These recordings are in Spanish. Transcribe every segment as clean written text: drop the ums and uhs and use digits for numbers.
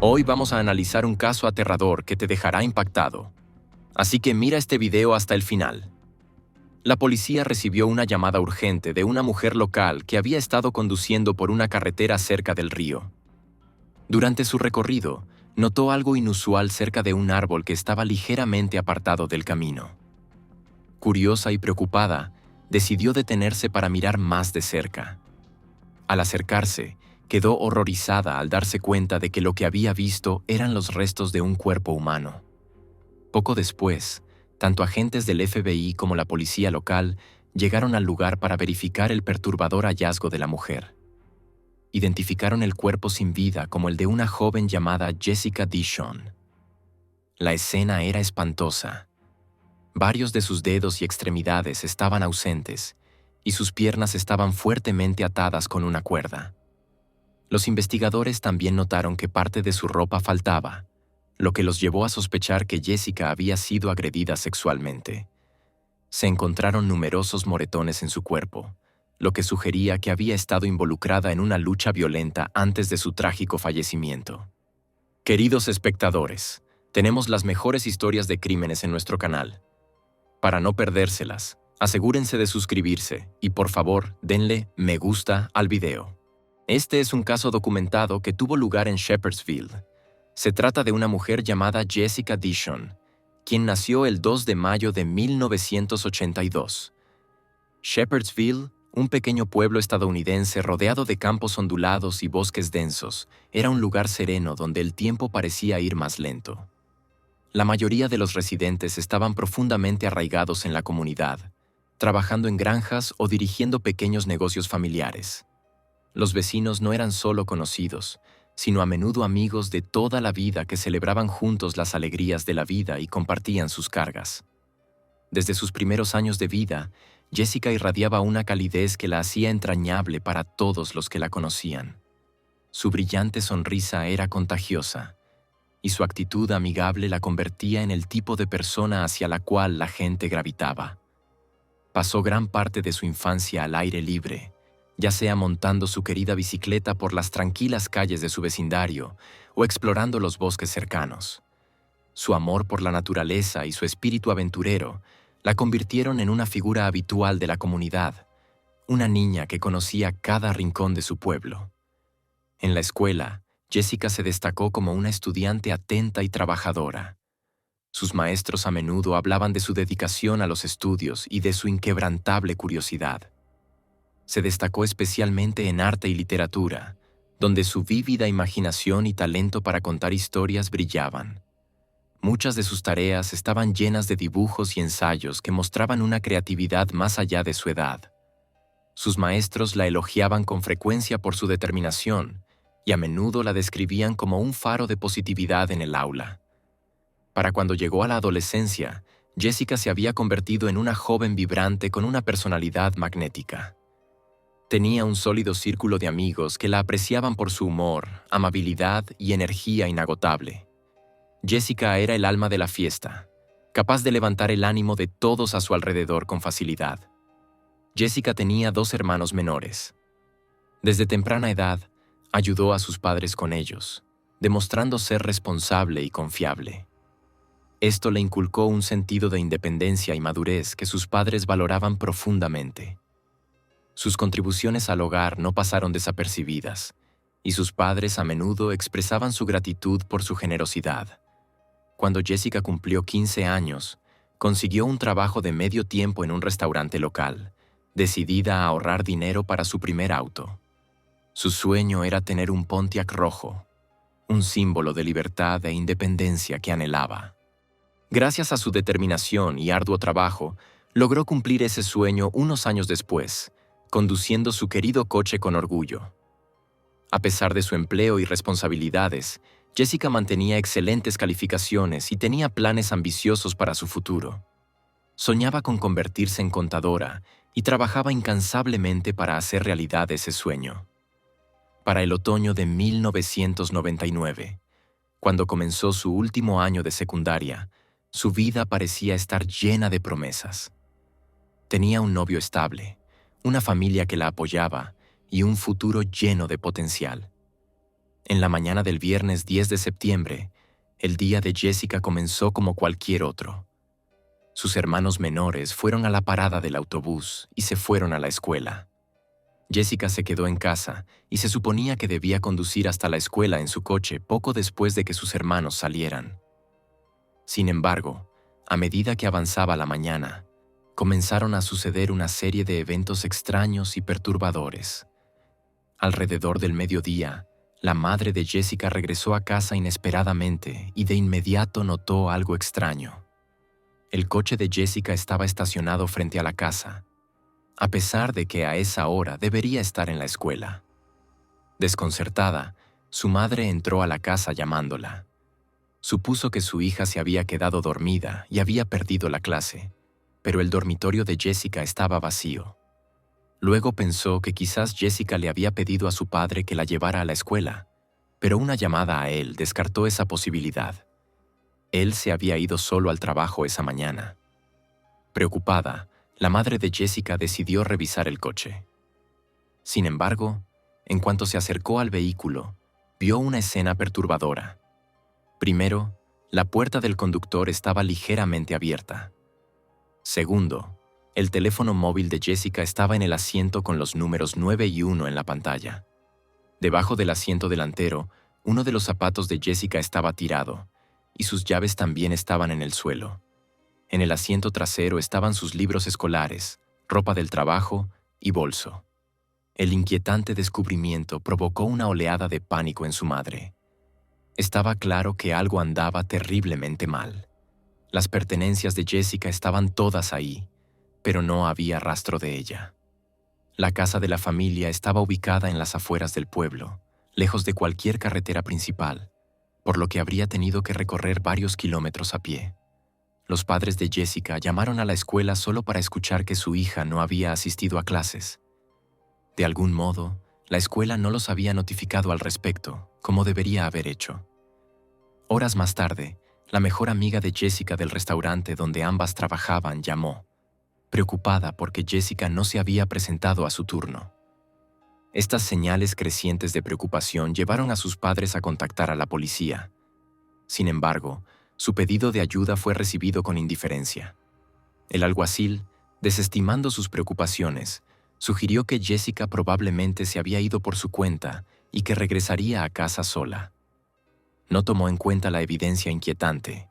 Hoy vamos a analizar un caso aterrador que te dejará impactado. Así que mira este video hasta el final. La policía recibió una llamada urgente de una mujer local que había estado conduciendo por una carretera cerca del río. Durante su recorrido, notó algo inusual cerca de un árbol que estaba ligeramente apartado del camino. Curiosa y preocupada, decidió detenerse para mirar más de cerca. Al acercarse, quedó horrorizada al darse cuenta de que lo que había visto eran los restos de un cuerpo humano. Poco después, tanto agentes del FBI como la policía local llegaron al lugar para verificar el perturbador hallazgo de la mujer. Identificaron el cuerpo sin vida como el de una joven llamada Jessica Dishon. La escena era espantosa. Varios de sus dedos y extremidades estaban ausentes, y sus piernas estaban fuertemente atadas con una cuerda. Los investigadores también notaron que parte de su ropa faltaba, lo que los llevó a sospechar que Jessica había sido agredida sexualmente. Se encontraron numerosos moretones en su cuerpo, lo que sugería que había estado involucrada en una lucha violenta antes de su trágico fallecimiento. Queridos espectadores, tenemos las mejores historias de crímenes en nuestro canal. Para no perdérselas, asegúrense de suscribirse y por favor denle me gusta al video. Este es un caso documentado que tuvo lugar en Shepherdsville. Se trata de una mujer llamada Jessica Dishon, quien nació el 2 de mayo de 1982. Shepherdsville, un pequeño pueblo estadounidense rodeado de campos ondulados y bosques densos, era un lugar sereno donde el tiempo parecía ir más lento. La mayoría de los residentes estaban profundamente arraigados en la comunidad, trabajando en granjas o dirigiendo pequeños negocios familiares. Los vecinos no eran solo conocidos, sino a menudo amigos de toda la vida que celebraban juntos las alegrías de la vida y compartían sus cargas. Desde sus primeros años de vida, Jessica irradiaba una calidez que la hacía entrañable para todos los que la conocían. Su brillante sonrisa era contagiosa, y su actitud amigable la convertía en el tipo de persona hacia la cual la gente gravitaba. Pasó gran parte de su infancia al aire libre, ya sea montando su querida bicicleta por las tranquilas calles de su vecindario o explorando los bosques cercanos. Su amor por la naturaleza y su espíritu aventurero la convirtieron en una figura habitual de la comunidad, una niña que conocía cada rincón de su pueblo. En la escuela, Jessica se destacó como una estudiante atenta y trabajadora. Sus maestros a menudo hablaban de su dedicación a los estudios y de su inquebrantable curiosidad. Se destacó especialmente en arte y literatura, donde su vívida imaginación y talento para contar historias brillaban. Muchas de sus tareas estaban llenas de dibujos y ensayos que mostraban una creatividad más allá de su edad. Sus maestros la elogiaban con frecuencia por su determinación y a menudo la describían como un faro de positividad en el aula. Para cuando llegó a la adolescencia, Jessica se había convertido en una joven vibrante con una personalidad magnética. Tenía un sólido círculo de amigos que la apreciaban por su humor, amabilidad y energía inagotable. Jessica era el alma de la fiesta, capaz de levantar el ánimo de todos a su alrededor con facilidad. Jessica tenía 2 hermanos menores. Desde temprana edad, ayudó a sus padres con ellos, demostrando ser responsable y confiable. Esto le inculcó un sentido de independencia y madurez que sus padres valoraban profundamente. Sus contribuciones al hogar no pasaron desapercibidas, y sus padres a menudo expresaban su gratitud por su generosidad. Cuando Jessica cumplió 15 años, consiguió un trabajo de medio tiempo en un restaurante local, decidida a ahorrar dinero para su primer auto. Su sueño era tener un Pontiac rojo, un símbolo de libertad e independencia que anhelaba. Gracias a su determinación y arduo trabajo, logró cumplir ese sueño unos años después, conduciendo su querido coche con orgullo. A pesar de su empleo y responsabilidades, Jessica mantenía excelentes calificaciones y tenía planes ambiciosos para su futuro. Soñaba con convertirse en contadora y trabajaba incansablemente para hacer realidad ese sueño. Para el otoño de 1999, cuando comenzó su último año de secundaria, su vida parecía estar llena de promesas. Tenía un novio estable, una familia que la apoyaba y un futuro lleno de potencial. En la mañana del viernes 10 de septiembre, el día de Jessica comenzó como cualquier otro. Sus hermanos menores fueron a la parada del autobús y se fueron a la escuela. Jessica se quedó en casa y se suponía que debía conducir hasta la escuela en su coche poco después de que sus hermanos salieran. Sin embargo, a medida que avanzaba la mañana, comenzaron a suceder una serie de eventos extraños y perturbadores. Alrededor del mediodía, la madre de Jessica regresó a casa inesperadamente y de inmediato notó algo extraño. El coche de Jessica estaba estacionado frente a la casa, a pesar de que a esa hora debería estar en la escuela. Desconcertada, su madre entró a la casa llamándola. Supuso que su hija se había quedado dormida y había perdido la clase, pero el dormitorio de Jessica estaba vacío. Luego pensó que quizás Jessica le había pedido a su padre que la llevara a la escuela, pero una llamada a él descartó esa posibilidad. Él se había ido solo al trabajo esa mañana. Preocupada, la madre de Jessica decidió revisar el coche. Sin embargo, en cuanto se acercó al vehículo, vio una escena perturbadora. Primero, la puerta del conductor estaba ligeramente abierta. Segundo, el teléfono móvil de Jessica estaba en el asiento con los números 9 y 1 en la pantalla. Debajo del asiento delantero, uno de los zapatos de Jessica estaba tirado, y sus llaves también estaban en el suelo. En el asiento trasero estaban sus libros escolares, ropa del trabajo y bolso. El inquietante descubrimiento provocó una oleada de pánico en su madre. Estaba claro que algo andaba terriblemente mal. Las pertenencias de Jessica estaban todas ahí, pero no había rastro de ella. La casa de la familia estaba ubicada en las afueras del pueblo, lejos de cualquier carretera principal, por lo que habría tenido que recorrer varios kilómetros a pie. Los padres de Jessica llamaron a la escuela solo para escuchar que su hija no había asistido a clases. De algún modo, la escuela no los había notificado al respecto, como debería haber hecho. Horas más tarde, la mejor amiga de Jessica del restaurante donde ambas trabajaban llamó, preocupada porque Jessica no se había presentado a su turno. Estas señales crecientes de preocupación llevaron a sus padres a contactar a la policía. Sin embargo, su pedido de ayuda fue recibido con indiferencia. El alguacil, desestimando sus preocupaciones, sugirió que Jessica probablemente se había ido por su cuenta y que regresaría a casa sola. No tomó en cuenta la evidencia inquietante,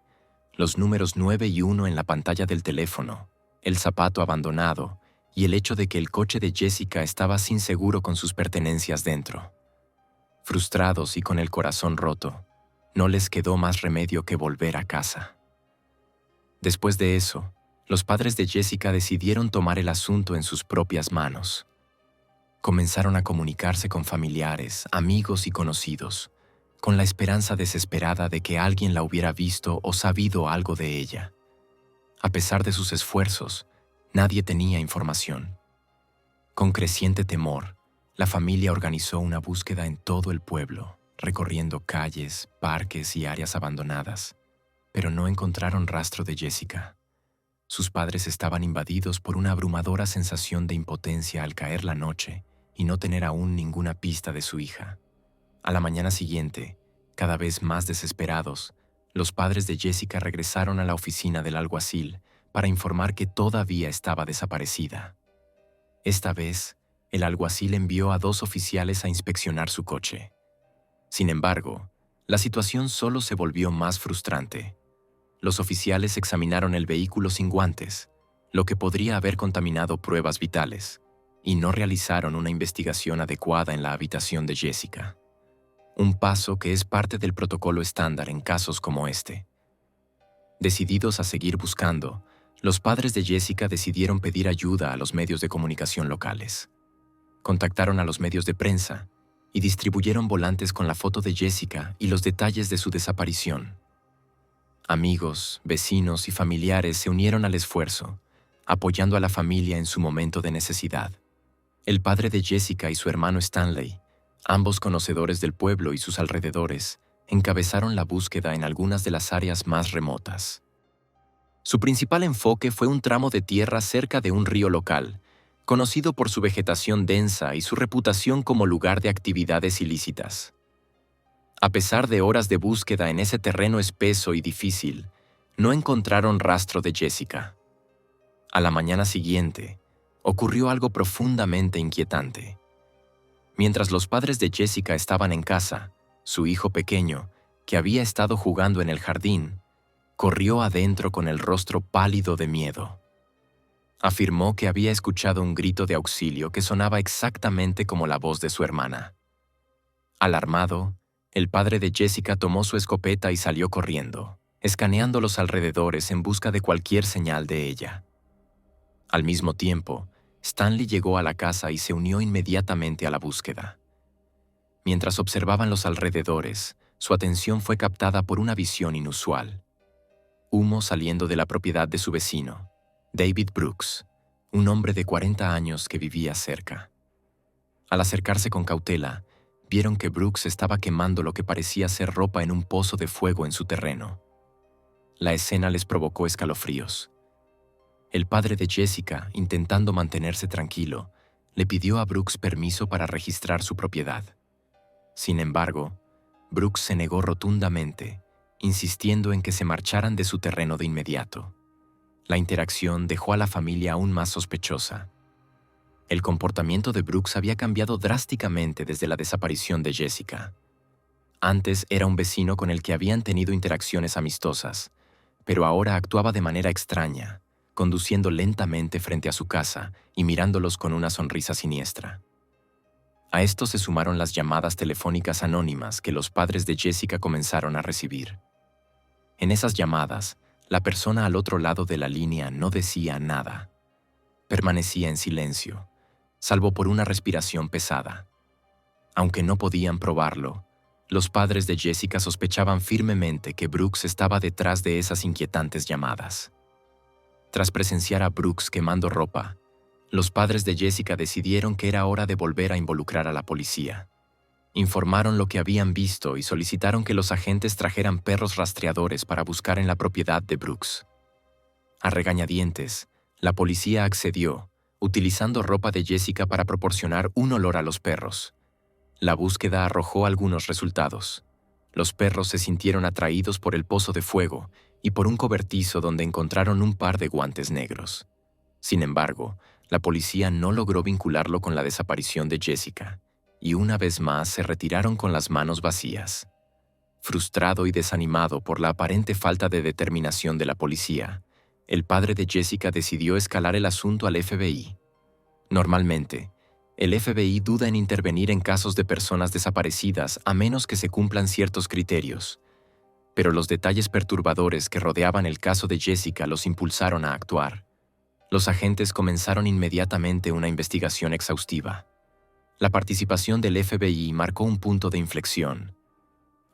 los números 9 y 1 en la pantalla del teléfono, el zapato abandonado y el hecho de que el coche de Jessica estaba sin seguro con sus pertenencias dentro. Frustrados y con el corazón roto, no les quedó más remedio que volver a casa. Después de eso, los padres de Jessica decidieron tomar el asunto en sus propias manos. Comenzaron a comunicarse con familiares, amigos y conocidos, con la esperanza desesperada de que alguien la hubiera visto o sabido algo de ella. A pesar de sus esfuerzos, nadie tenía información. Con creciente temor, la familia organizó una búsqueda en todo el pueblo, recorriendo calles, parques y áreas abandonadas, pero no encontraron rastro de Jessica. Sus padres estaban invadidos por una abrumadora sensación de impotencia al caer la noche y no tener aún ninguna pista de su hija. A la mañana siguiente, cada vez más desesperados, los padres de Jessica regresaron a la oficina del alguacil para informar que todavía estaba desaparecida. Esta vez, el alguacil envió a 2 oficiales a inspeccionar su coche. Sin embargo, la situación solo se volvió más frustrante. Los oficiales examinaron el vehículo sin guantes, lo que podría haber contaminado pruebas vitales, y no realizaron una investigación adecuada en la habitación de Jessica. Un paso que es parte del protocolo estándar en casos como este. Decididos a seguir buscando, los padres de Jessica decidieron pedir ayuda a los medios de comunicación locales. Contactaron a los medios de prensa y distribuyeron volantes con la foto de Jessica y los detalles de su desaparición. Amigos, vecinos y familiares se unieron al esfuerzo, apoyando a la familia en su momento de necesidad. El padre de Jessica y su hermano Stanley, ambos conocedores del pueblo y sus alrededores, encabezaron la búsqueda en algunas de las áreas más remotas. Su principal enfoque fue un tramo de tierra cerca de un río local, conocido por su vegetación densa y su reputación como lugar de actividades ilícitas. A pesar de horas de búsqueda en ese terreno espeso y difícil, no encontraron rastro de Jessica. A la mañana siguiente, ocurrió algo profundamente inquietante. Mientras los padres de Jessica estaban en casa, su hijo pequeño, que había estado jugando en el jardín, corrió adentro con el rostro pálido de miedo. Afirmó que había escuchado un grito de auxilio que sonaba exactamente como la voz de su hermana. Alarmado, el padre de Jessica tomó su escopeta y salió corriendo, escaneando los alrededores en busca de cualquier señal de ella. Al mismo tiempo, Stanley llegó a la casa y se unió inmediatamente a la búsqueda. Mientras observaban los alrededores, su atención fue captada por una visión inusual. Humo saliendo de la propiedad de su vecino, David Brooks, un hombre de 40 años que vivía cerca. Al acercarse con cautela, vieron que Brooks estaba quemando lo que parecía ser ropa en un pozo de fuego en su terreno. La escena les provocó escalofríos. El padre de Jessica, intentando mantenerse tranquilo, le pidió a Brooks permiso para registrar su propiedad. Sin embargo, Brooks se negó rotundamente, insistiendo en que se marcharan de su terreno de inmediato. La interacción dejó a la familia aún más sospechosa. El comportamiento de Brooks había cambiado drásticamente desde la desaparición de Jessica. Antes era un vecino con el que habían tenido interacciones amistosas, pero ahora actuaba de manera extraña, conduciendo lentamente frente a su casa y mirándolos con una sonrisa siniestra. A esto se sumaron las llamadas telefónicas anónimas que los padres de Jessica comenzaron a recibir. En esas llamadas, la persona al otro lado de la línea no decía nada. Permanecía en silencio, salvo por una respiración pesada. Aunque no podían probarlo, los padres de Jessica sospechaban firmemente que Brooks estaba detrás de esas inquietantes llamadas. Tras presenciar a Brooks quemando ropa, los padres de Jessica decidieron que era hora de volver a involucrar a la policía. Informaron lo que habían visto y solicitaron que los agentes trajeran perros rastreadores para buscar en la propiedad de Brooks. A regañadientes, la policía accedió, utilizando ropa de Jessica para proporcionar un olor a los perros. La búsqueda arrojó algunos resultados. Los perros se sintieron atraídos por el pozo de fuego y por un cobertizo donde encontraron un par de guantes negros. Sin embargo, la policía no logró vincularlo con la desaparición de Jessica, y una vez más se retiraron con las manos vacías. Frustrado y desanimado por la aparente falta de determinación de la policía, el padre de Jessica decidió escalar el asunto al FBI. Normalmente, el FBI duda en intervenir en casos de personas desaparecidas a menos que se cumplan ciertos criterios, pero los detalles perturbadores que rodeaban el caso de Jessica los impulsaron a actuar. Los agentes comenzaron inmediatamente una investigación exhaustiva. La participación del FBI marcó un punto de inflexión.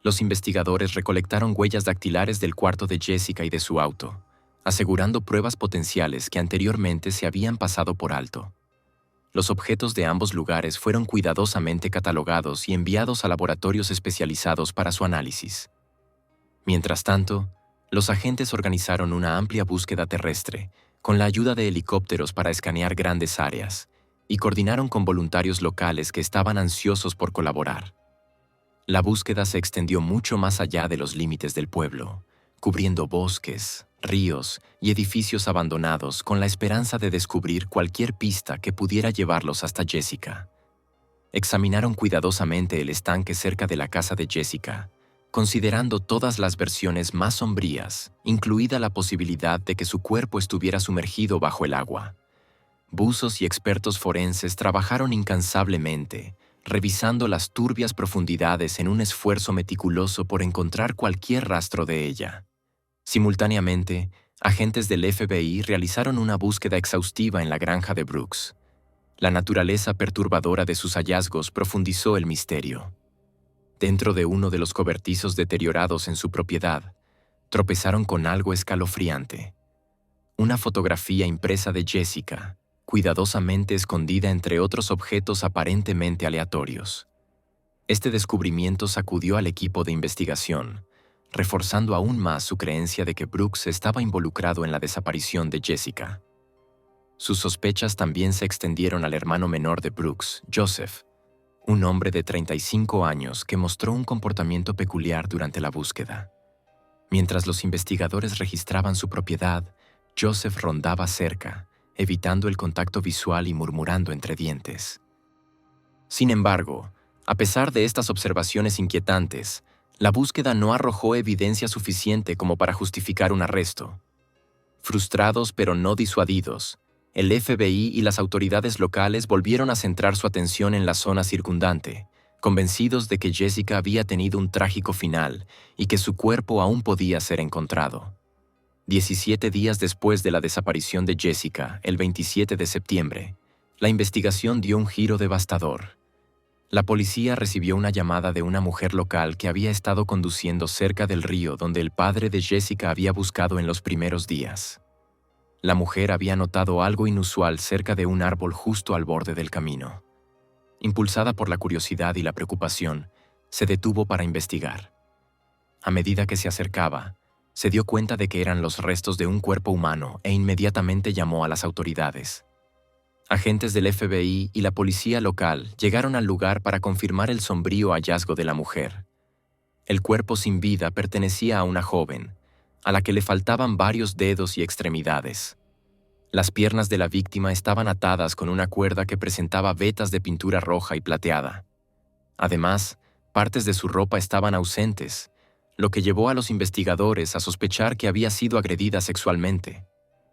Los investigadores recolectaron huellas dactilares del cuarto de Jessica y de su auto, asegurando pruebas potenciales que anteriormente se habían pasado por alto. Los objetos de ambos lugares fueron cuidadosamente catalogados y enviados a laboratorios especializados para su análisis. Mientras tanto, los agentes organizaron una amplia búsqueda terrestre, con la ayuda de helicópteros para escanear grandes áreas, y coordinaron con voluntarios locales que estaban ansiosos por colaborar. La búsqueda se extendió mucho más allá de los límites del pueblo, cubriendo bosques, ríos y edificios abandonados con la esperanza de descubrir cualquier pista que pudiera llevarlos hasta Jessica. Examinaron cuidadosamente el estanque cerca de la casa de Jessica, considerando todas las versiones más sombrías, incluida la posibilidad de que su cuerpo estuviera sumergido bajo el agua. Buzos y expertos forenses trabajaron incansablemente, revisando las turbias profundidades en un esfuerzo meticuloso por encontrar cualquier rastro de ella. Simultáneamente, agentes del FBI realizaron una búsqueda exhaustiva en la granja de Brooks. La naturaleza perturbadora de sus hallazgos profundizó el misterio. Dentro de uno de los cobertizos deteriorados en su propiedad, tropezaron con algo escalofriante. Una fotografía impresa de Jessica, cuidadosamente escondida entre otros objetos aparentemente aleatorios. Este descubrimiento sacudió al equipo de investigación, reforzando aún más su creencia de que Brooks estaba involucrado en la desaparición de Jessica. Sus sospechas también se extendieron al hermano menor de Brooks, Joseph, un hombre de 35 años que mostró un comportamiento peculiar durante la búsqueda. Mientras los investigadores registraban su propiedad, Joseph rondaba cerca, evitando el contacto visual y murmurando entre dientes. Sin embargo, a pesar de estas observaciones inquietantes, la búsqueda no arrojó evidencia suficiente como para justificar un arresto. Frustrados pero no disuadidos, el FBI y las autoridades locales volvieron a centrar su atención en la zona circundante, convencidos de que Jessica había tenido un trágico final y que su cuerpo aún podía ser encontrado. 17 días después de la desaparición de Jessica, el 27 de septiembre, la investigación dio un giro devastador. La policía recibió una llamada de una mujer local que había estado conduciendo cerca del río donde el padre de Jessica había buscado en los primeros días. La mujer había notado algo inusual cerca de un árbol justo al borde del camino. Impulsada por la curiosidad y la preocupación, se detuvo para investigar. A medida que se acercaba, se dio cuenta de que eran los restos de un cuerpo humano e inmediatamente llamó a las autoridades. Agentes del FBI y la policía local llegaron al lugar para confirmar el sombrío hallazgo de la mujer. El cuerpo sin vida pertenecía a una joven, a la que le faltaban varios dedos y extremidades. Las piernas de la víctima estaban atadas con una cuerda que presentaba vetas de pintura roja y plateada. Además, partes de su ropa estaban ausentes, lo que llevó a los investigadores a sospechar que había sido agredida sexualmente.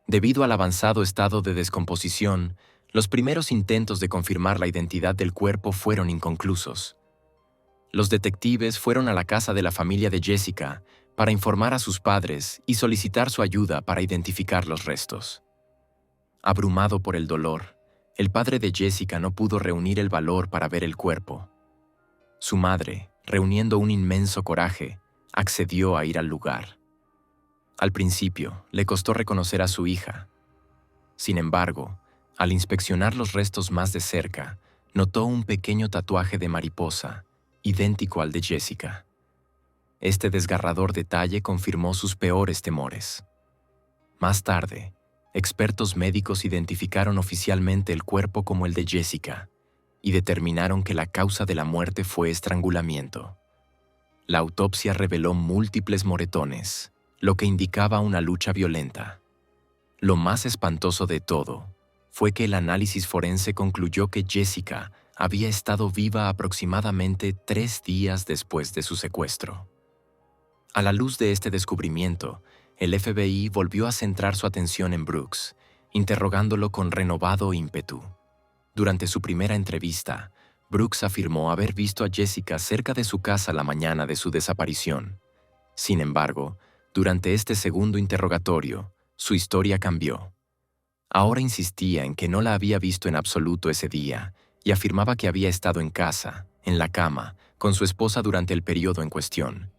Debido al avanzado estado de descomposición, los primeros intentos de confirmar la identidad del cuerpo fueron inconclusos. Los detectives fueron a la casa de la familia de Jessica para informar a sus padres y solicitar su ayuda para identificar los restos. Abrumado por el dolor, el padre de Jessica no pudo reunir el valor para ver el cuerpo. Su madre, reuniendo un inmenso coraje, accedió a ir al lugar. Al principio, le costó reconocer a su hija. Sin embargo, al inspeccionar los restos más de cerca, notó un pequeño tatuaje de mariposa, idéntico al de Jessica. Este desgarrador detalle confirmó sus peores temores. Más tarde, expertos médicos identificaron oficialmente el cuerpo como el de Jessica y determinaron que la causa de la muerte fue estrangulamiento. La autopsia reveló múltiples moretones, lo que indicaba una lucha violenta. Lo más espantoso de todo fue que el análisis forense concluyó que Jessica había estado viva aproximadamente 3 días después de su secuestro. A la luz de este descubrimiento, el FBI volvió a centrar su atención en Brooks, interrogándolo con renovado ímpetu. Durante su primera entrevista, Brooks afirmó haber visto a Jessica cerca de su casa la mañana de su desaparición. Sin embargo, durante este segundo interrogatorio, su historia cambió. Ahora insistía en que no la había visto en absoluto ese día y afirmaba que había estado en casa, en la cama, con su esposa durante el periodo en cuestión.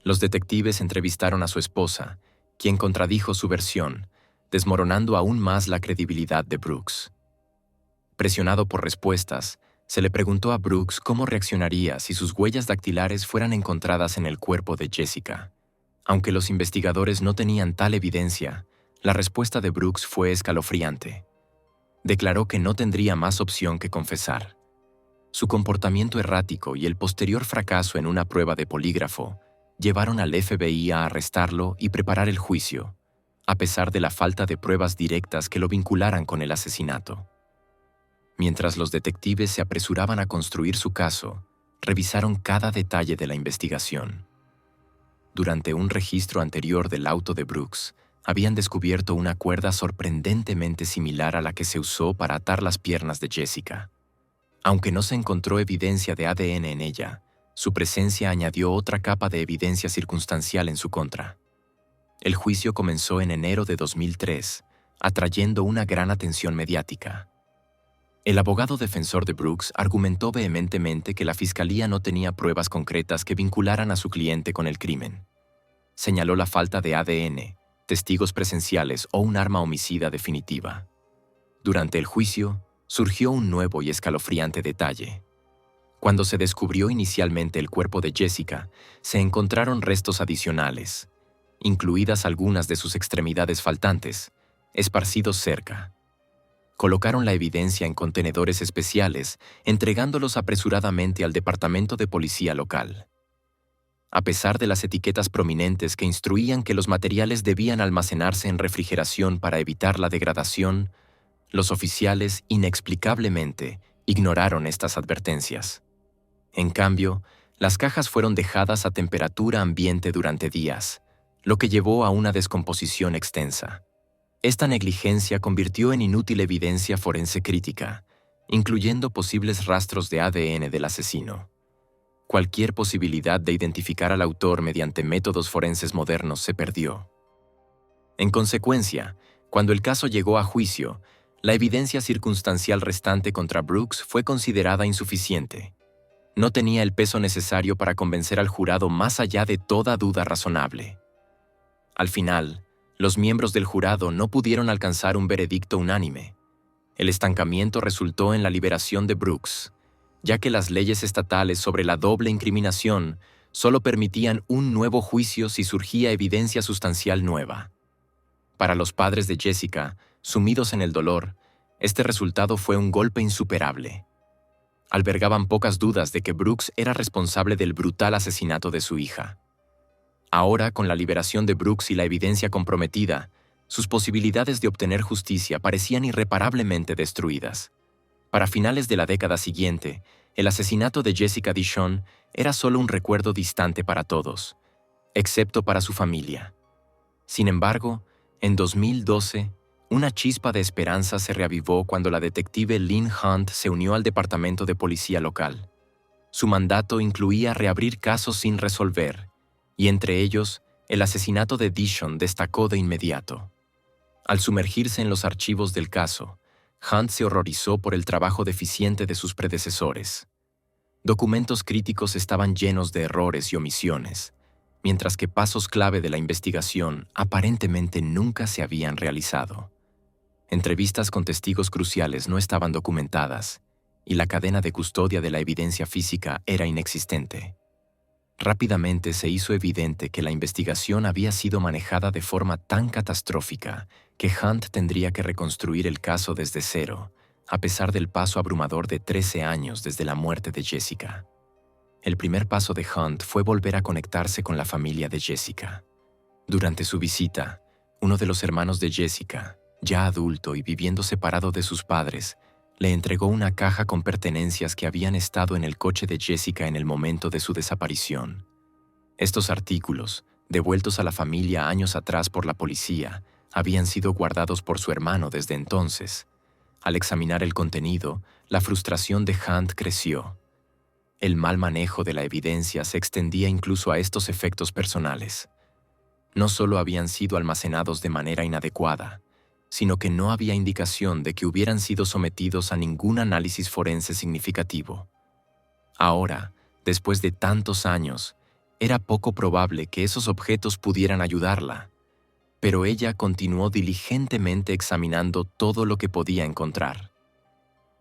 Los detectives entrevistaron a su esposa, quien contradijo su versión, desmoronando aún más la credibilidad de Brooks. Presionado por respuestas, se le preguntó a Brooks cómo reaccionaría si sus huellas dactilares fueran encontradas en el cuerpo de Jessica. Aunque los investigadores no tenían tal evidencia, la respuesta de Brooks fue escalofriante. Declaró que no tendría más opción que confesar. Su comportamiento errático y el posterior fracaso en una prueba de polígrafo llevaron al FBI a arrestarlo y preparar el juicio, a pesar de la falta de pruebas directas que lo vincularan con el asesinato. Mientras los detectives se apresuraban a construir su caso, revisaron cada detalle de la investigación. Durante un registro anterior del auto de Brooks, habían descubierto una cuerda sorprendentemente similar a la que se usó para atar las piernas de Jessica. Aunque no se encontró evidencia de ADN en ella, su presencia añadió otra capa de evidencia circunstancial en su contra. El juicio comenzó en enero de 2003, atrayendo una gran atención mediática. El abogado defensor de Brooks argumentó vehementemente que la fiscalía no tenía pruebas concretas que vincularan a su cliente con el crimen. Señaló la falta de ADN, testigos presenciales o un arma homicida definitiva. Durante el juicio, surgió un nuevo y escalofriante detalle. Cuando se descubrió inicialmente el cuerpo de Jessica, se encontraron restos adicionales, incluidas algunas de sus extremidades faltantes, esparcidos cerca. Colocaron la evidencia en contenedores especiales, entregándolos apresuradamente al departamento de policía local. A pesar de las etiquetas prominentes que instruían que los materiales debían almacenarse en refrigeración para evitar la degradación, los oficiales inexplicablemente ignoraron estas advertencias. En cambio, las cajas fueron dejadas a temperatura ambiente durante días, lo que llevó a una descomposición extensa. Esta negligencia convirtió en inútil evidencia forense crítica, incluyendo posibles rastros de ADN del asesino. Cualquier posibilidad de identificar al autor mediante métodos forenses modernos se perdió. En consecuencia, cuando el caso llegó a juicio, la evidencia circunstancial restante contra Brooks fue considerada insuficiente. No tenía el peso necesario para convencer al jurado más allá de toda duda razonable. Al final, los miembros del jurado no pudieron alcanzar un veredicto unánime. El estancamiento resultó en la liberación de Brooks, ya que las leyes estatales sobre la doble incriminación solo permitían un nuevo juicio si surgía evidencia sustancial nueva. Para los padres de Jessica, sumidos en el dolor, este resultado fue un golpe insuperable. Albergaban pocas dudas de que Brooks era responsable del brutal asesinato de su hija. Ahora, con la liberación de Brooks y la evidencia comprometida, sus posibilidades de obtener justicia parecían irreparablemente destruidas. Para finales de la década siguiente, el asesinato de Jessica DeShawn era solo un recuerdo distante para todos, excepto para su familia. Sin embargo, en 2012, una chispa de esperanza se reavivó cuando la detective Lynn Hunt se unió al departamento de policía local. Su mandato incluía reabrir casos sin resolver, y entre ellos, el asesinato de DeShawn destacó de inmediato. Al sumergirse en los archivos del caso, Hunt se horrorizó por el trabajo deficiente de sus predecesores. Documentos críticos estaban llenos de errores y omisiones, mientras que pasos clave de la investigación aparentemente nunca se habían realizado. Entrevistas con testigos cruciales no estaban documentadas, y la cadena de custodia de la evidencia física era inexistente. Rápidamente se hizo evidente que la investigación había sido manejada de forma tan catastrófica que Hunt tendría que reconstruir el caso desde cero, a pesar del paso abrumador de 13 años desde la muerte de Jessica. El primer paso de Hunt fue volver a conectarse con la familia de Jessica. Durante su visita, uno de los hermanos de Jessica, ya adulto y viviendo separado de sus padres, le entregó una caja con pertenencias que habían estado en el coche de Jessica en el momento de su desaparición. Estos artículos, devueltos a la familia años atrás por la policía, habían sido guardados por su hermano desde entonces. Al examinar el contenido, la frustración de Hunt creció. El mal manejo de la evidencia se extendía incluso a estos efectos personales. No solo habían sido almacenados de manera inadecuada, sino que no había indicación de que hubieran sido sometidos a ningún análisis forense significativo. Ahora, después de tantos años, era poco probable que esos objetos pudieran ayudarla, pero ella continuó diligentemente examinando todo lo que podía encontrar.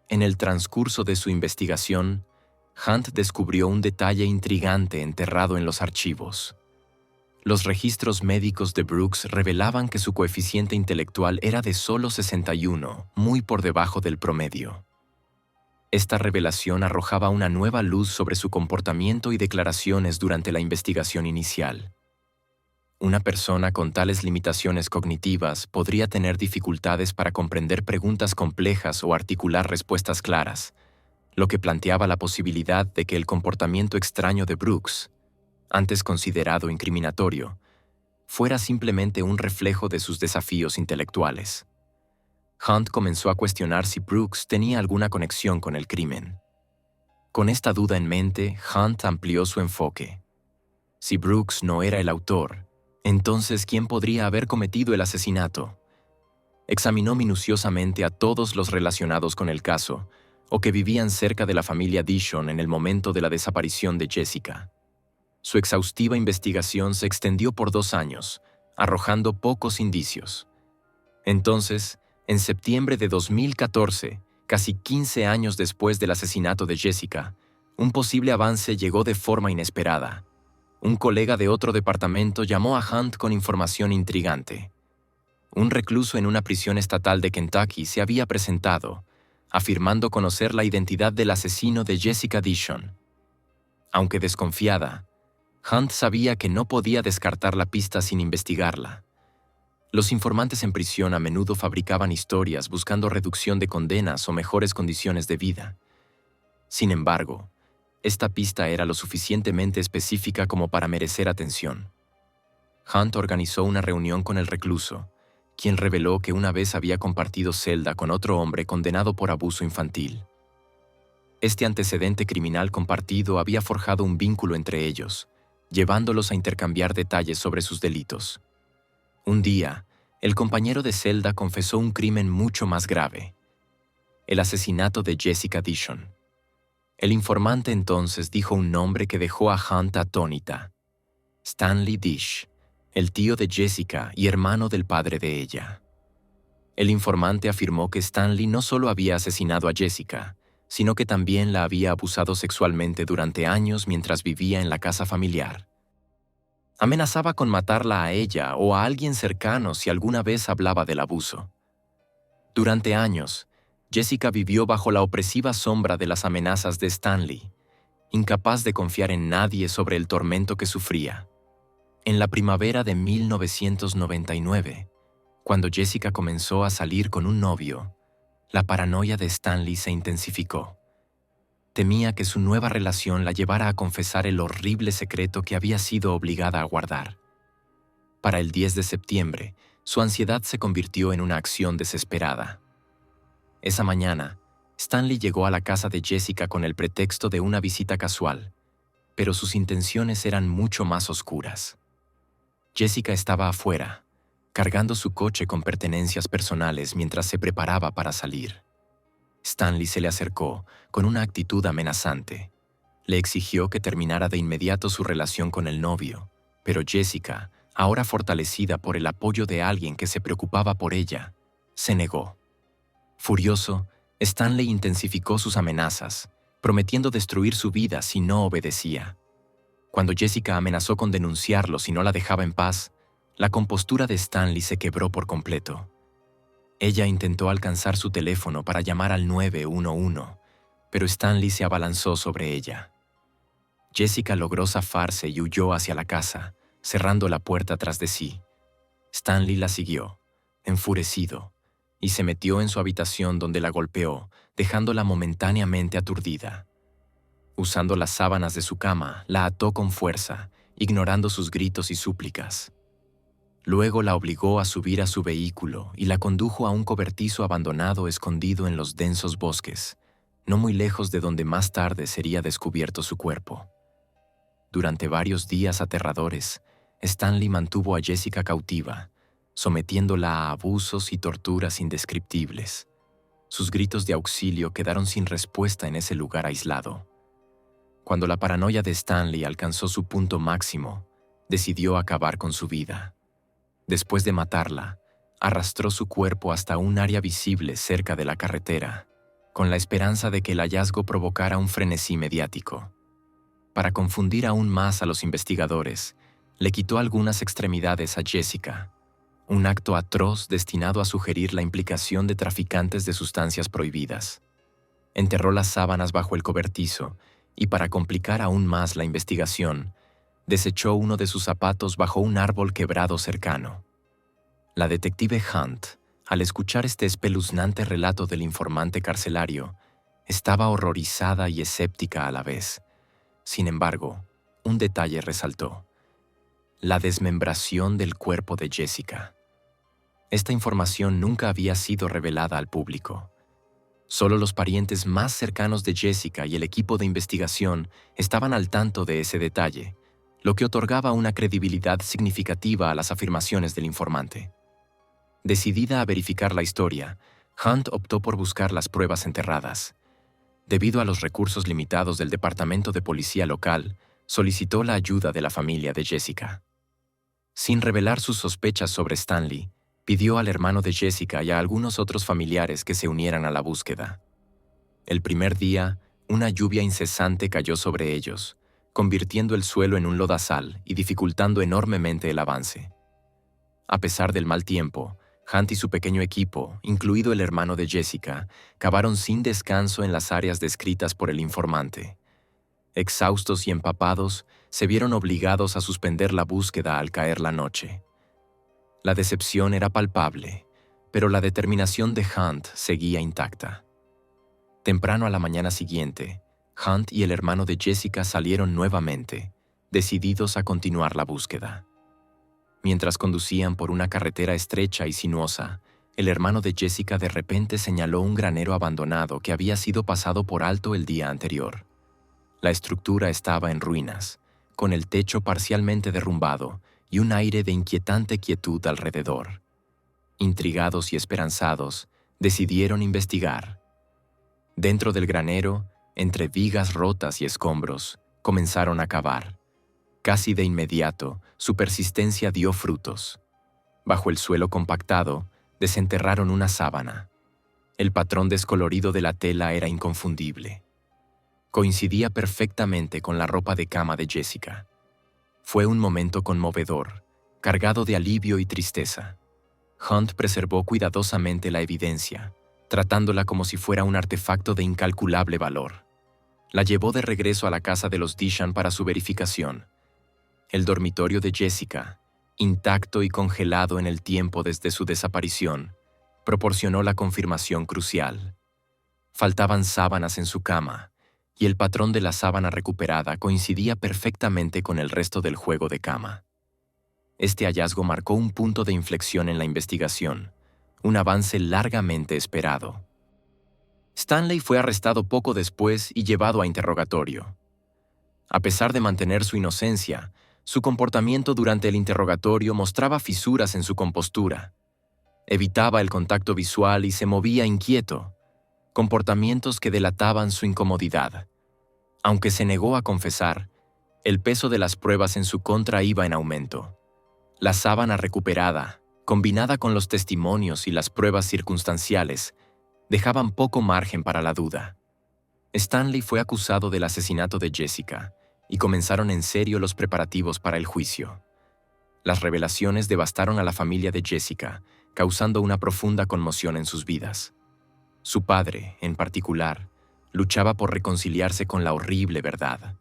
En el transcurso de su investigación, Hunt descubrió un detalle intrigante enterrado en los archivos. Los registros médicos de Brooks revelaban que su coeficiente intelectual era de solo 61, muy por debajo del promedio. Esta revelación arrojaba una nueva luz sobre su comportamiento y declaraciones durante la investigación inicial. Una persona con tales limitaciones cognitivas podría tener dificultades para comprender preguntas complejas o articular respuestas claras, lo que planteaba la posibilidad de que el comportamiento extraño de Brooks, antes considerado incriminatorio, fuera simplemente un reflejo de sus desafíos intelectuales. Hunt comenzó a cuestionar si Brooks tenía alguna conexión con el crimen. Con esta duda en mente, Hunt amplió su enfoque. Si Brooks no era el autor, entonces ¿quién podría haber cometido el asesinato? Examinó minuciosamente a todos los relacionados con el caso, o que vivían cerca de la familia DeShawn en el momento de la desaparición de Jessica. Su exhaustiva investigación se extendió por 2 años, arrojando pocos indicios. Entonces, en septiembre de 2014, casi 15 años después del asesinato de Jessica, un posible avance llegó de forma inesperada. Un colega de otro departamento llamó a Hunt con información intrigante. Un recluso en una prisión estatal de Kentucky se había presentado, afirmando conocer la identidad del asesino de Jessica Dishon. Aunque desconfiada, Hunt sabía que no podía descartar la pista sin investigarla. Los informantes en prisión a menudo fabricaban historias buscando reducción de condenas o mejores condiciones de vida. Sin embargo, esta pista era lo suficientemente específica como para merecer atención. Hunt organizó una reunión con el recluso, quien reveló que una vez había compartido celda con otro hombre condenado por abuso infantil. Este antecedente criminal compartido había forjado un vínculo entre ellos, llevándolos a intercambiar detalles sobre sus delitos. Un día, el compañero de celda confesó un crimen mucho más grave: el asesinato de Jessica Dishon. El informante entonces dijo un nombre que dejó a Hunt atónita: Stanley Dish, el tío de Jessica y hermano del padre de ella. El informante afirmó que Stanley no solo había asesinado a Jessica, sino que también la había abusado sexualmente durante años mientras vivía en la casa familiar. Amenazaba con matarla a ella o a alguien cercano si alguna vez hablaba del abuso. Durante años, Jessica vivió bajo la opresiva sombra de las amenazas de Stanley, incapaz de confiar en nadie sobre el tormento que sufría. En la primavera de 1999, cuando Jessica comenzó a salir con un novio, la paranoia de Stanley se intensificó. Temía que su nueva relación la llevara a confesar el horrible secreto que había sido obligada a guardar. Para el 10 de septiembre, su ansiedad se convirtió en una acción desesperada. Esa mañana, Stanley llegó a la casa de Jessica con el pretexto de una visita casual, pero sus intenciones eran mucho más oscuras. Jessica estaba afuera, cargando su coche con pertenencias personales mientras se preparaba para salir. Stanley se le acercó con una actitud amenazante. Le exigió que terminara de inmediato su relación con el novio, pero Jessica, ahora fortalecida por el apoyo de alguien que se preocupaba por ella, se negó. Furioso, Stanley intensificó sus amenazas, prometiendo destruir su vida si no obedecía. Cuando Jessica amenazó con denunciarlo si no la dejaba en paz, la compostura de Stanley se quebró por completo. Ella intentó alcanzar su teléfono para llamar al 911, pero Stanley se abalanzó sobre ella. Jessica logró zafarse y huyó hacia la casa, cerrando la puerta tras de sí. Stanley la siguió, enfurecido, y se metió en su habitación donde la golpeó, dejándola momentáneamente aturdida. Usando las sábanas de su cama, la ató con fuerza, ignorando sus gritos y súplicas. Luego la obligó a subir a su vehículo y la condujo a un cobertizo abandonado escondido en los densos bosques, no muy lejos de donde más tarde sería descubierto su cuerpo. Durante varios días aterradores, Stanley mantuvo a Jessica cautiva, sometiéndola a abusos y torturas indescriptibles. Sus gritos de auxilio quedaron sin respuesta en ese lugar aislado. Cuando la paranoia de Stanley alcanzó su punto máximo, decidió acabar con su vida. Después de matarla, arrastró su cuerpo hasta un área visible cerca de la carretera, con la esperanza de que el hallazgo provocara un frenesí mediático. Para confundir aún más a los investigadores, le quitó algunas extremidades a Jessica, un acto atroz destinado a sugerir la implicación de traficantes de sustancias prohibidas. Enterró las sábanas bajo el cobertizo y, para complicar aún más la investigación, desechó uno de sus zapatos bajo un árbol quebrado cercano. La detective Hunt, al escuchar este espeluznante relato del informante carcelario, estaba horrorizada y escéptica a la vez. Sin embargo, un detalle resaltó: la desmembración del cuerpo de Jessica. Esta información nunca había sido revelada al público. Solo los parientes más cercanos de Jessica y el equipo de investigación estaban al tanto de ese detalle, lo que otorgaba una credibilidad significativa a las afirmaciones del informante. Decidida a verificar la historia, Hunt optó por buscar las pruebas enterradas. Debido a los recursos limitados del Departamento de Policía local, solicitó la ayuda de la familia de Jessica. Sin revelar sus sospechas sobre Stanley, pidió al hermano de Jessica y a algunos otros familiares que se unieran a la búsqueda. El primer día, una lluvia incesante cayó sobre ellos, convirtiendo el suelo en un lodazal y dificultando enormemente el avance. A pesar del mal tiempo, Hunt y su pequeño equipo, incluido el hermano de Jessica, cavaron sin descanso en las áreas descritas por el informante. Exhaustos y empapados, se vieron obligados a suspender la búsqueda al caer la noche. La decepción era palpable, pero la determinación de Hunt seguía intacta. Temprano a la mañana siguiente, Hunt y el hermano de Jessica salieron nuevamente, decididos a continuar la búsqueda. Mientras conducían por una carretera estrecha y sinuosa, el hermano de Jessica de repente señaló un granero abandonado que había sido pasado por alto el día anterior. La estructura estaba en ruinas, con el techo parcialmente derrumbado y un aire de inquietante quietud alrededor. Intrigados y esperanzados, decidieron investigar. Dentro del granero, entre vigas rotas y escombros, comenzaron a cavar. Casi de inmediato, su persistencia dio frutos. Bajo el suelo compactado, desenterraron una sábana. El patrón descolorido de la tela era inconfundible. Coincidía perfectamente con la ropa de cama de Jessica. Fue un momento conmovedor, cargado de alivio y tristeza. Hunt preservó cuidadosamente la evidencia, tratándola como si fuera un artefacto de incalculable valor. La llevó de regreso a la casa de los Dishan para su verificación. El dormitorio de Jessica, intacto y congelado en el tiempo desde su desaparición, proporcionó la confirmación crucial. Faltaban sábanas en su cama, y el patrón de la sábana recuperada coincidía perfectamente con el resto del juego de cama. Este hallazgo marcó un punto de inflexión en la investigación, un avance largamente esperado. Stanley fue arrestado poco después y llevado a interrogatorio. A pesar de mantener su inocencia, su comportamiento durante el interrogatorio mostraba fisuras en su compostura. Evitaba el contacto visual y se movía inquieto, comportamientos que delataban su incomodidad. Aunque se negó a confesar, el peso de las pruebas en su contra iba en aumento. La sábana recuperada, combinada con los testimonios y las pruebas circunstanciales, dejaban poco margen para la duda. Stanley fue acusado del asesinato de Jessica, y comenzaron en serio los preparativos para el juicio. Las revelaciones devastaron a la familia de Jessica, causando una profunda conmoción en sus vidas. Su padre, en particular, luchaba por reconciliarse con la horrible verdad.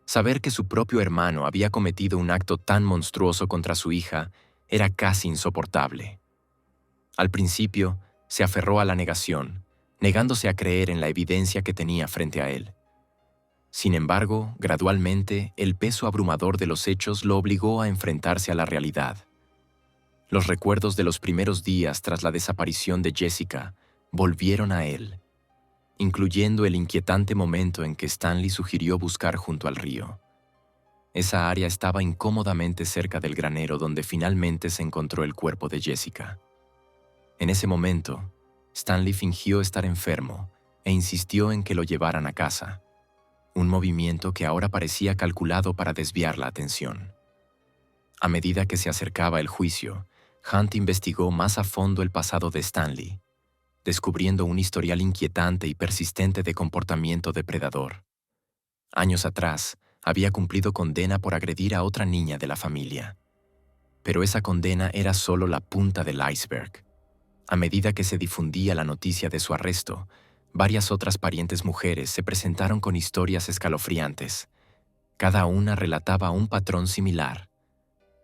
Saber que su propio hermano había cometido un acto tan monstruoso contra su hija era casi insoportable. Al principio, se aferró a la negación, negándose a creer en la evidencia que tenía frente a él. Sin embargo, gradualmente, el peso abrumador de los hechos lo obligó a enfrentarse a la realidad. Los recuerdos de los primeros días tras la desaparición de Jessica volvieron a él, incluyendo el inquietante momento en que Stanley sugirió buscar junto al río. Esa área estaba incómodamente cerca del granero donde finalmente se encontró el cuerpo de Jessica. En ese momento, Stanley fingió estar enfermo e insistió en que lo llevaran a casa, un movimiento que ahora parecía calculado para desviar la atención. A medida que se acercaba el juicio, Hunt investigó más a fondo el pasado de Stanley, descubriendo un historial inquietante y persistente de comportamiento depredador. Años atrás, había cumplido condena por agredir a otra niña de la familia. Pero esa condena era solo la punta del iceberg. A medida que se difundía la noticia de su arresto, varias otras parientes mujeres se presentaron con historias escalofriantes. Cada una relataba un patrón similar.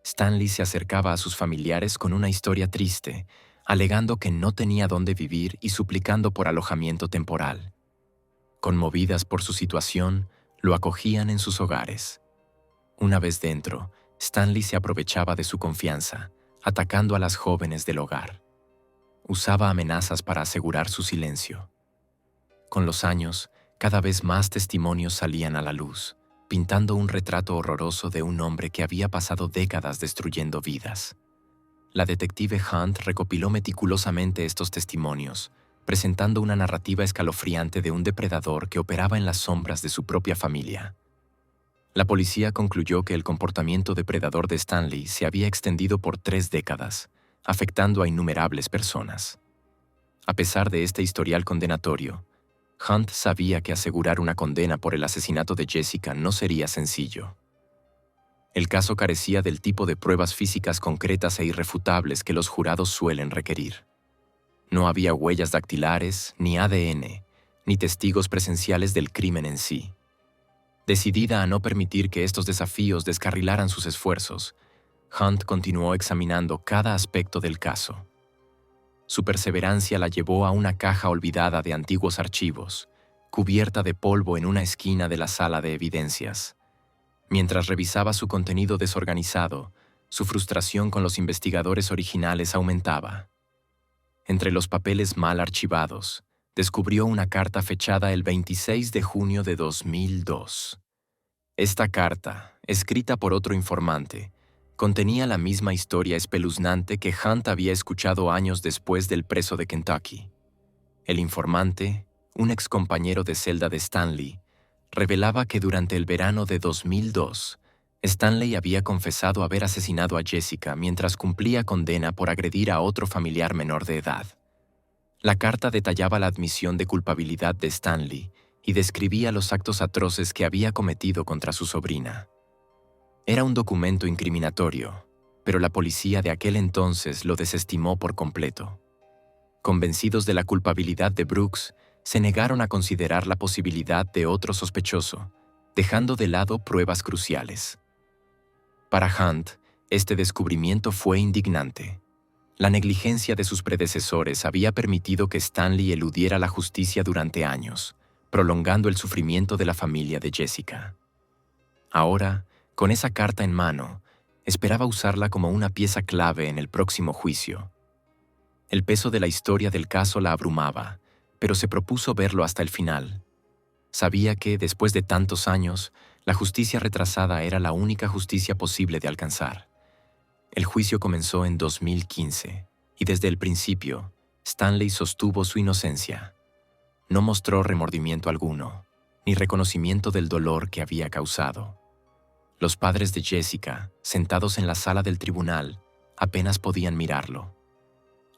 Stanley se acercaba a sus familiares con una historia triste, alegando que no tenía dónde vivir y suplicando por alojamiento temporal. Conmovidas por su situación, lo acogían en sus hogares. Una vez dentro, Stanley se aprovechaba de su confianza, atacando a las jóvenes del hogar. Usaba amenazas para asegurar su silencio. Con los años, cada vez más testimonios salían a la luz, pintando un retrato horroroso de un hombre que había pasado décadas destruyendo vidas. La detective Hunt recopiló meticulosamente estos testimonios, presentando una narrativa escalofriante de un depredador que operaba en las sombras de su propia familia. La policía concluyó que el comportamiento depredador de Stanley se había extendido por 3 décadas, afectando a innumerables personas. A pesar de este historial condenatorio, Hunt sabía que asegurar una condena por el asesinato de Jessica no sería sencillo. El caso carecía del tipo de pruebas físicas concretas e irrefutables que los jurados suelen requerir. No había huellas dactilares, ni ADN, ni testigos presenciales del crimen en sí. Decidida a no permitir que estos desafíos descarrilaran sus esfuerzos, Hunt continuó examinando cada aspecto del caso. Su perseverancia la llevó a una caja olvidada de antiguos archivos, cubierta de polvo en una esquina de la sala de evidencias. Mientras revisaba su contenido desorganizado, su frustración con los investigadores originales aumentaba. Entre los papeles mal archivados, descubrió una carta fechada el 26 de junio de 2002. Esta carta, escrita por otro informante, contenía la misma historia espeluznante que Hunt había escuchado años después del preso de Kentucky. El informante, un excompañero de celda de Stanley, revelaba que durante el verano de 2002, Stanley había confesado haber asesinado a Jessica mientras cumplía condena por agredir a otro familiar menor de edad. La carta detallaba la admisión de culpabilidad de Stanley y describía los actos atroces que había cometido contra su sobrina. Era un documento incriminatorio, pero la policía de aquel entonces lo desestimó por completo. Convencidos de la culpabilidad de Brooks, se negaron a considerar la posibilidad de otro sospechoso, dejando de lado pruebas cruciales. Para Hunt, este descubrimiento fue indignante. La negligencia de sus predecesores había permitido que Stanley eludiera la justicia durante años, prolongando el sufrimiento de la familia de Jessica. Ahora, con esa carta en mano, esperaba usarla como una pieza clave en el próximo juicio. El peso de la historia del caso la abrumaba, pero se propuso verlo hasta el final. Sabía que, después de tantos años, la justicia retrasada era la única justicia posible de alcanzar. El juicio comenzó en 2015, y desde el principio, Stanley sostuvo su inocencia. No mostró remordimiento alguno, ni reconocimiento del dolor que había causado. Los padres de Jessica, sentados en la sala del tribunal, apenas podían mirarlo.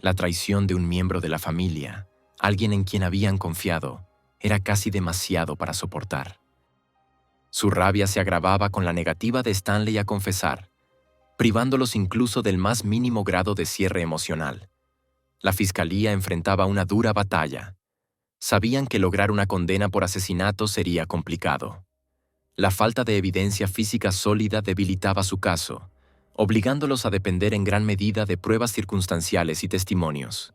La traición de un miembro de la familia, alguien en quien habían confiado, era casi demasiado para soportar. Su rabia se agravaba con la negativa de Stanley a confesar, privándolos incluso del más mínimo grado de cierre emocional. La fiscalía enfrentaba una dura batalla. Sabían que lograr una condena por asesinato sería complicado. La falta de evidencia física sólida debilitaba su caso, obligándolos a depender en gran medida de pruebas circunstanciales y testimonios.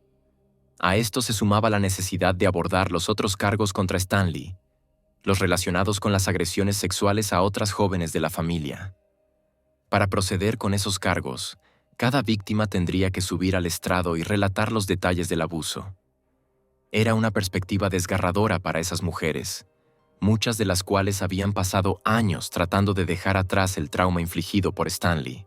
A esto se sumaba la necesidad de abordar los otros cargos contra Stanley, los relacionados con las agresiones sexuales a otras jóvenes de la familia. Para proceder con esos cargos, cada víctima tendría que subir al estrado y relatar los detalles del abuso. Era una perspectiva desgarradora para esas mujeres, muchas de las cuales habían pasado años tratando de dejar atrás el trauma infligido por Stanley.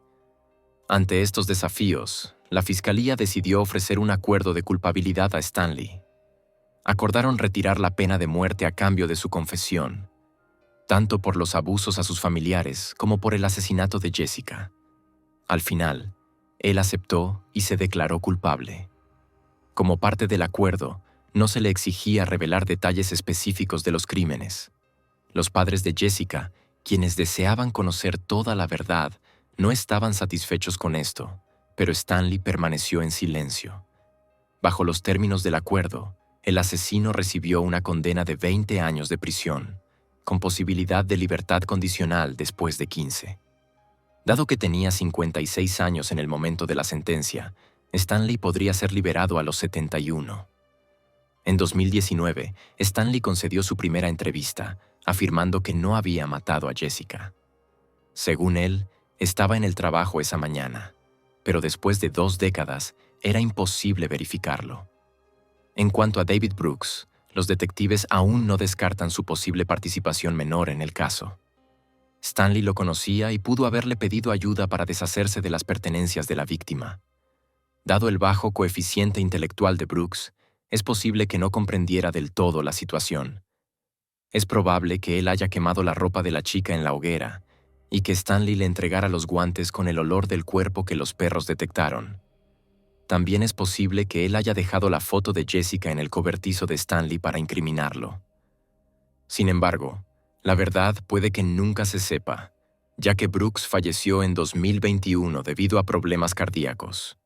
Ante estos desafíos, la fiscalía decidió ofrecer un acuerdo de culpabilidad a Stanley. Acordaron retirar la pena de muerte a cambio de su confesión, tanto por los abusos a sus familiares como por el asesinato de Jessica. Al final, él aceptó y se declaró culpable. Como parte del acuerdo, no se le exigía revelar detalles específicos de los crímenes. Los padres de Jessica, quienes deseaban conocer toda la verdad, no estaban satisfechos con esto, pero Stanley permaneció en silencio. Bajo los términos del acuerdo, el asesino recibió una condena de 20 años de prisión, con posibilidad de libertad condicional después de 15. Dado que tenía 56 años en el momento de la sentencia, Stanley podría ser liberado a los 71. En 2019, Stanley concedió su primera entrevista, afirmando que no había matado a Jessica. Según él, estaba en el trabajo esa mañana, pero después de 2 décadas, era imposible verificarlo. En cuanto a David Brooks, los detectives aún no descartan su posible participación menor en el caso. Stanley lo conocía y pudo haberle pedido ayuda para deshacerse de las pertenencias de la víctima. Dado el bajo coeficiente intelectual de Brooks, es posible que no comprendiera del todo la situación. Es probable que él haya quemado la ropa de la chica en la hoguera y que Stanley le entregara los guantes con el olor del cuerpo que los perros detectaron. También es posible que él haya dejado la foto de Jessica en el cobertizo de Stanley para incriminarlo. Sin embargo, la verdad puede que nunca se sepa, ya que Brooks falleció en 2021 debido a problemas cardíacos.